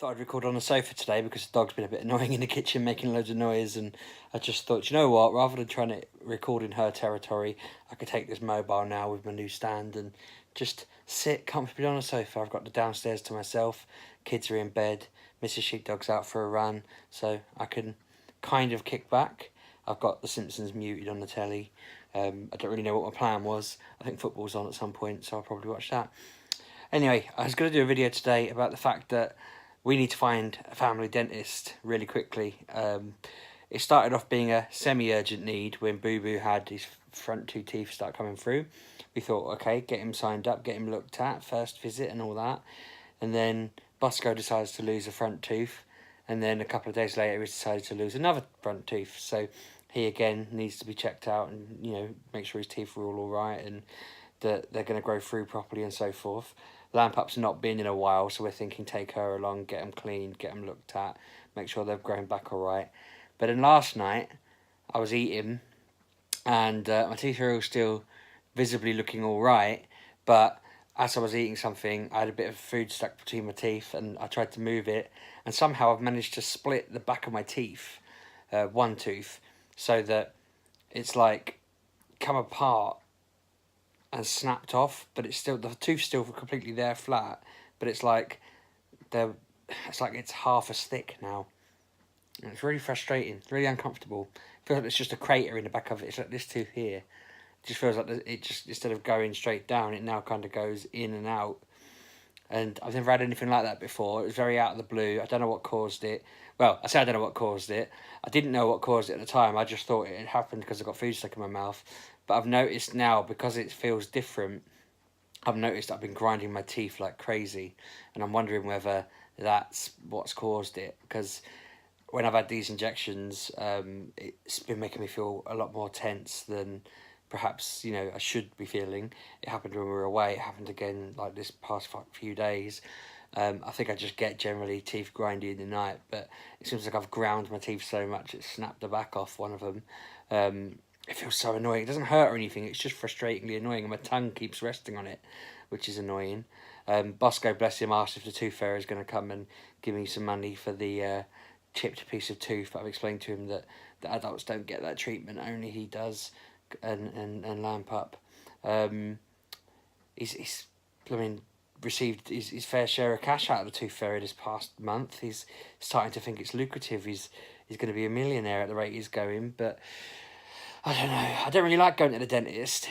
Thought I'd record on the sofa today because the dog's been a bit annoying in the kitchen, making loads of noise, and I just thought, you know what, rather than trying to record in her territory, I could take this mobile now with my new stand and just sit comfortably on the sofa. I've got the downstairs to myself, kids are in bed, Mrs. Sheepdog's out for a run, so I can kind of kick back. I've got The Simpsons muted on the telly. I don't really know what my plan was. I think football's on at some point, so I'll probably watch that. Anyway, I was going to do a video today about the fact that we need to find a family dentist really quickly. It started off being a semi-urgent need when Boo Boo had his front two teeth start coming through. We thought, okay, get him signed up, get him looked at, first visit and all that. And then Bosco decides to lose a front tooth. And then a couple of days later, he decided to lose another front tooth. So he again needs to be checked out and, you know, make sure his teeth are all right and that they're going to grow through properly and so forth. Lampup's not been in a while, so we're thinking take her along, get them cleaned, get them looked at, make sure they've grown back all right. But then last night, I was eating, and my teeth are all still visibly looking all right, but as I was eating something, I had a bit of food stuck between my teeth, and I tried to move it, and somehow I've managed to split the back of my teeth, one tooth, so that it's like come apart and snapped off, but it's still, the tooth's still completely there flat, but it's like it's half as thick now. And it's really frustrating, it's really uncomfortable. It feels like it's just a crater in the back of it. It's like this tooth here. It just feels like it just, instead of going straight down, it now kind of goes in and out. And I've never had anything like that before. It was very out of the blue. I don't know what caused it. Well, I say I don't know what caused it. I didn't know what caused it at the time. I just thought it had happened because I got food stuck in my mouth. But I've noticed now, because it feels different, I've noticed I've been grinding my teeth like crazy. And I'm wondering whether that's what's caused it. Because when I've had these injections, it's been making me feel a lot more tense than perhaps, you know, I should be feeling. It happened when we were away. It happened again like this past few days. I think I just get generally teeth grindy in the night, but it seems like I've ground my teeth so much it snapped the back off one of them. It feels so annoying. It doesn't hurt or anything. It's just frustratingly annoying, and my tongue keeps resting on it, which is annoying. Bosco, bless him, asked if the tooth fairy is going to come and give me some money for the chipped piece of tooth, but I've explained to him that the adults don't get that treatment, only he does, and Lampup. He's received his fair share of cash out of the tooth fairy this past month. He's starting to think it's lucrative. He's going to be a millionaire at the rate he's going, but I don't know. I don't really like going to the dentist.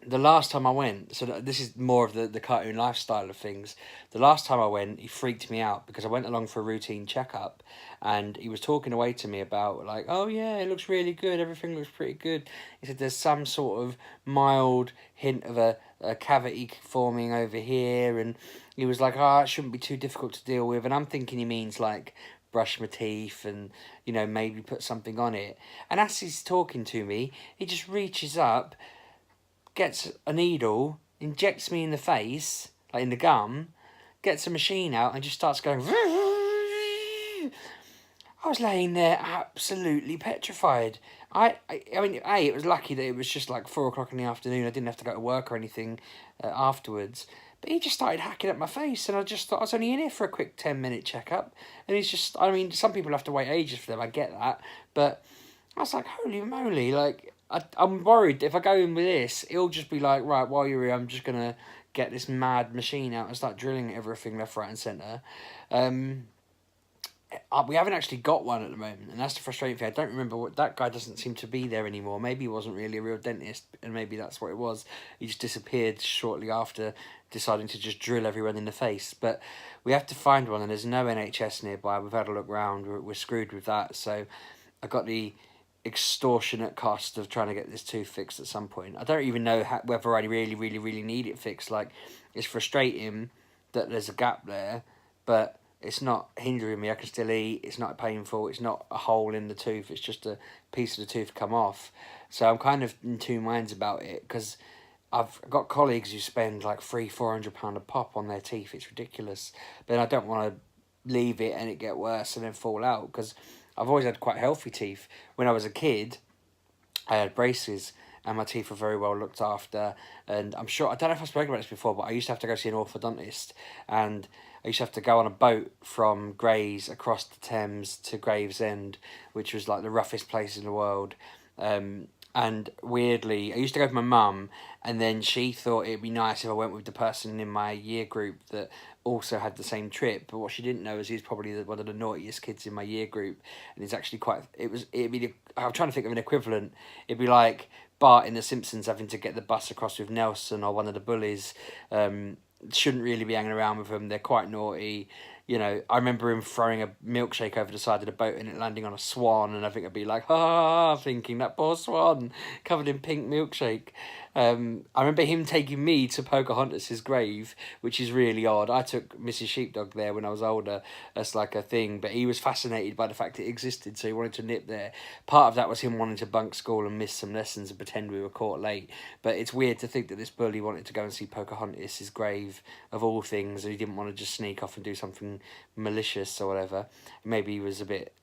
The last time I went, so this is more of the cartoon lifestyle of things. The last time I went, he freaked me out because I went along for a routine checkup, and he was talking away to me about like, oh yeah, it looks really good, everything looks pretty good. He said there's some sort of mild hint of a cavity forming over here, and he was like, oh, it shouldn't be too difficult to deal with. And I'm thinking he means like brush my teeth and, you know, maybe put something on it. And as he's talking to me, he just reaches up, gets a needle, injects me in the face, like in the gum, gets a machine out and just starts going. I was laying there absolutely petrified. I mean, it was lucky that it was just like 4 o'clock in the afternoon. I didn't have to go to work or anything afterwards. But he just started hacking at my face, and I just thought I was only in here for a quick 10-minute checkup. And he's just, I mean, some people have to wait ages for them, I get that. But I was like, holy moly, like, I'm worried if I go in with this, it'll just be like, right, while you're here, I'm just going to get this mad machine out and start drilling everything left, right and centre. We haven't actually got one at the moment, and that's the frustrating thing. I don't remember what, that guy doesn't seem to be there anymore. Maybe he wasn't really a real dentist, and maybe that's what it was. He just disappeared shortly after deciding to just drill everyone in the face. But we have to find one, and there's no NHS nearby. We've had a look round. We're screwed with that. So I got the extortionate cost of trying to get this tooth fixed at some point. I don't even know whether I really need it fixed. Like, it's frustrating that there's a gap there, but it's not hindering me. I can still eat. It's not painful. It's not a hole in the tooth. It's just a piece of the tooth come off. So I'm kind of in two minds about it, because I've got colleagues who spend like £300-400 a pop on their teeth. It's ridiculous. But I don't want to leave it and it get worse and then fall out, because I've always had quite healthy teeth. When I was a kid, I had braces and my teeth were very well looked after. And I'm sure, I don't know if I've spoken about this before, but I used to have to go see an orthodontist. And I used to have to go on a boat from Grays across the Thames to Gravesend, which was like the roughest place in the world. And weirdly, I used to go with my mum, and then she thought it'd be nice if I went with the person in my year group that also had the same trip. But what she didn't know is he's probably one of the naughtiest kids in my year group, and he's actually quite. It'd be. I'm trying to think of an equivalent. It'd be like Bart in The Simpsons having to get the bus across with Nelson or one of the bullies. Shouldn't really be hanging around with them. They're quite naughty. You know, I remember him throwing a milkshake over the side of the boat and it landing on a swan, and I think I'd be like, ah, thinking that poor swan covered in pink milkshake. I remember him taking me to Pocahontas's grave, which is really odd. I took Mrs. Sheepdog there when I was older as like a thing, but he was fascinated by the fact it existed, so he wanted to nip there. Part of that was him wanting to bunk school and miss some lessons and pretend we were caught late. But it's weird to think that this bully wanted to go and see Pocahontas's grave of all things, and he didn't want to just sneak off and do something malicious or whatever. Maybe he was a bit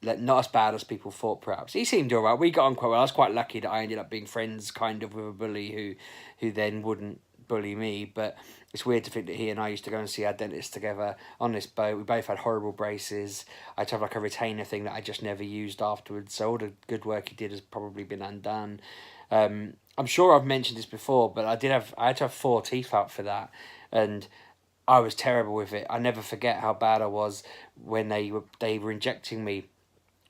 not as bad as people thought. Perhaps he seemed alright. We got on quite well. I was quite lucky that I ended up being friends kind of with a bully who then wouldn't bully me. But it's weird to think that he and I used to go and see our dentist together on this boat. We both had horrible braces. I had to have like a retainer thing that I just never used afterwards, so all the good work he did has probably been undone. I'm sure I've mentioned this before, but I had to have 4 teeth out for that, and I was terrible with it. I never forget how bad I was when they were injecting me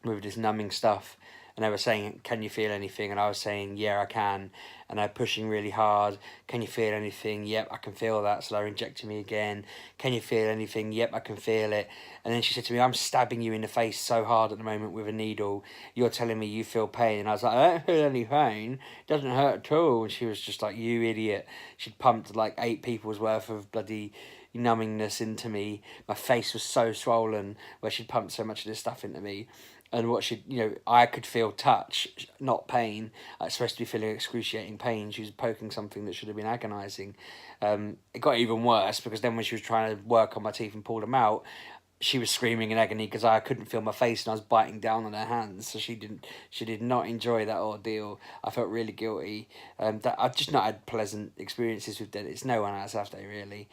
with this numbing stuff, and they were saying, can you feel anything? And I was saying, yeah, I can. And they're pushing really hard. Can you feel anything? Yep, I can feel that. So they're injecting me again. Can you feel anything? Yep, I can feel it. And then she said to me, I'm stabbing you in the face so hard at the moment with a needle. You're telling me you feel pain. And I was like, I don't feel any pain. It doesn't hurt at all. And she was just like, you idiot. She'd pumped like 8 people's worth of bloody numbingness into me. My face was so swollen where she'd pumped so much of this stuff into me. And what she, I could feel touch, not pain. I was supposed to be feeling excruciating pain. She was poking something that should have been agonising. It got even worse because then when she was trying to work on my teeth and pull them out, she was screaming in agony because I couldn't feel my face and I was biting down on her hands. So she did not enjoy that ordeal. I felt really guilty. That I've just not had pleasant experiences with dentists. No one has, have they, really?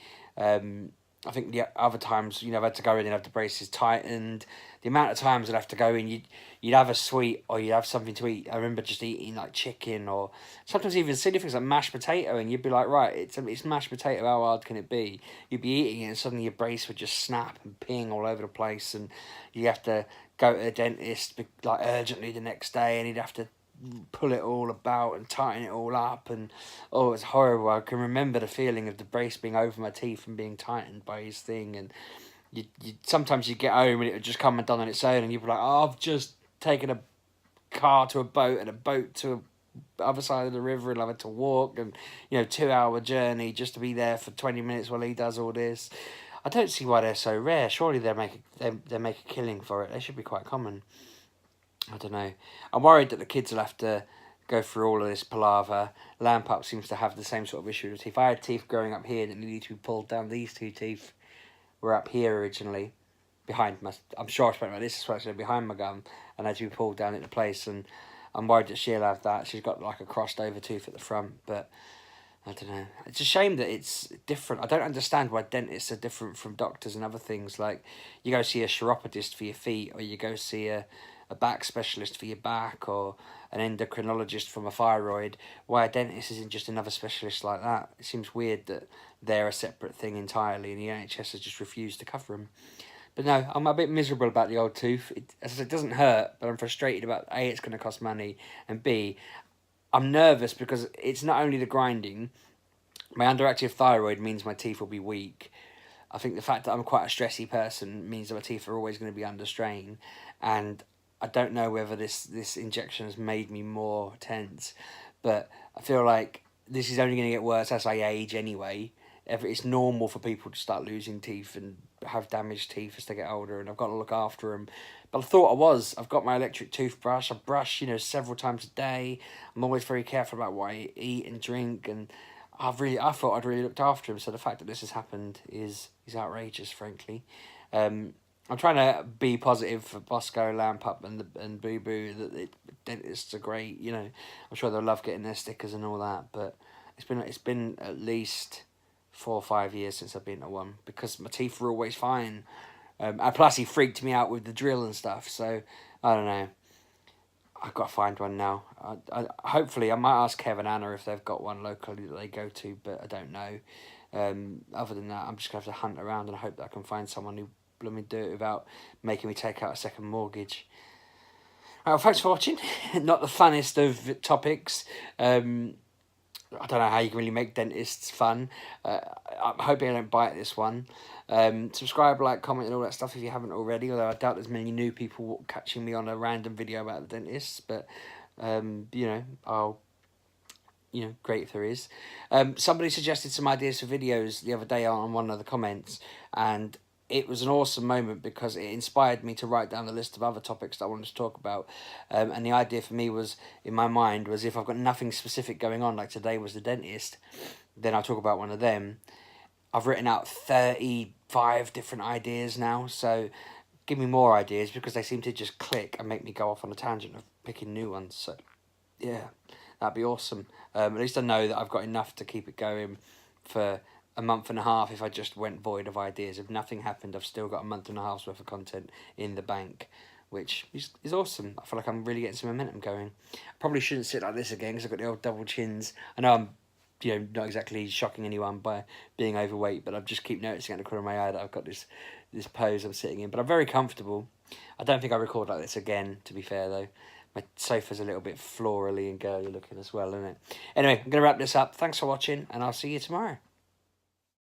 I think the other times, I've had to go in and have the braces tightened. The amount of times I'd have to go in, you'd have a sweet or you'd have something to eat. I remember just eating like chicken or sometimes even silly things like mashed potato, and you'd be like, right, it's mashed potato, how hard can it be? You'd be eating it and suddenly your brace would just snap and ping all over the place, and you have to go to the dentist like urgently the next day, and he'd have to pull it all about and tighten it all up, and oh, it's horrible. I can remember the feeling of the brace being over my teeth and being tightened by his thing, and you sometimes you get home and it would just come undone on its own, and you'd be like, oh, I've just taken a car to a boat and a boat to the other side of the river, and I've had to walk, and 2-hour journey just to be there for 20 minutes while he does all this. I don't see why they're so rare. Surely they make a killing for it. They should be quite common. I don't know. I'm worried that the kids will have to go through all of this palaver. Lampup seems to have the same sort of issue with teeth. I had teeth growing up here that needed to be pulled down. These 2 teeth were up here originally, behind my. I'm sure I spoke about this. It's actually behind my gum, and had to be pulled down into place. And I'm worried that she'll have that. She's got like a crossed over tooth at the front, but I don't know. It's a shame that it's different. I don't understand why dentists are different from doctors and other things. Like, you go see a chiropodist for your feet, or you go see a back specialist for your back, or an endocrinologist from a thyroid. Why a dentist isn't just another specialist like that? It seems weird that they're a separate thing entirely, and the NHS has just refused to cover them. But no, I'm a bit miserable about the old tooth. As I said, it doesn't hurt, but I'm frustrated about A, it's going to cost money, and B, I'm nervous because it's not only the grinding. My underactive thyroid means my teeth will be weak. I think the fact that I'm quite a stressy person means that my teeth are always going to be under strain, and I don't know whether this injection has made me more tense, but I feel like this is only going to get worse as I age anyway. It's normal for people to start losing teeth and have damaged teeth as they get older, and I've got to look after them. But I thought I've got my electric toothbrush. I brush, several times a day. I'm always very careful about what I eat and drink, and I thought I'd really looked after him. So the fact that this has happened is outrageous, frankly. I'm trying to be positive for Bosco, Lampup, and Boo Boo. That dentists are great. I'm sure they'll love getting their stickers and all that. But it's been at least 4 or 5 years since I've been to one, because my teeth were always fine. And plus he freaked me out with the drill and stuff, so I don't know. I've got to find one now. Hopefully I might ask Kev and Anna if they've got one locally that they go to, but I don't know. Other than that, I'm just going to have to hunt around and hope that I can find someone who blooming do it without making me take out a second mortgage. Well, thanks for watching. Not the funnest of topics. I don't know how you can really make dentists fun. I'm hoping I don't bite this one. Subscribe, like, comment and all that stuff if you haven't already, although I doubt there's many new people catching me on a random video about the dentist, but great if there is. Somebody suggested some ideas for videos the other day on one of the comments, and it was an awesome moment because it inspired me to write down a list of other topics that I wanted to talk about. And the idea for me was, in my mind, was if I've got nothing specific going on, like today was the dentist, then I'll talk about one of them. I've written out 35 different ideas now, so give me more ideas because they seem to just click and make me go off on a tangent of picking new ones. So, yeah, that'd be awesome. At least I know that I've got enough to keep it going for a month and a half if I just went void of ideas. If nothing happened, I've still got a month and a half's worth of content in the bank, which is awesome. I feel like I'm really getting some momentum going. I probably shouldn't sit like this again because I've got the old double chins. I know I'm not exactly shocking anyone by being overweight, but I just keep noticing at the corner of my eye that I've got this pose I'm sitting in. But I'm very comfortable. I don't think I record like this again, to be fair, though. My sofa's a little bit florally and girly looking as well, isn't it? Anyway, I'm going to wrap this up. Thanks for watching, and I'll see you tomorrow.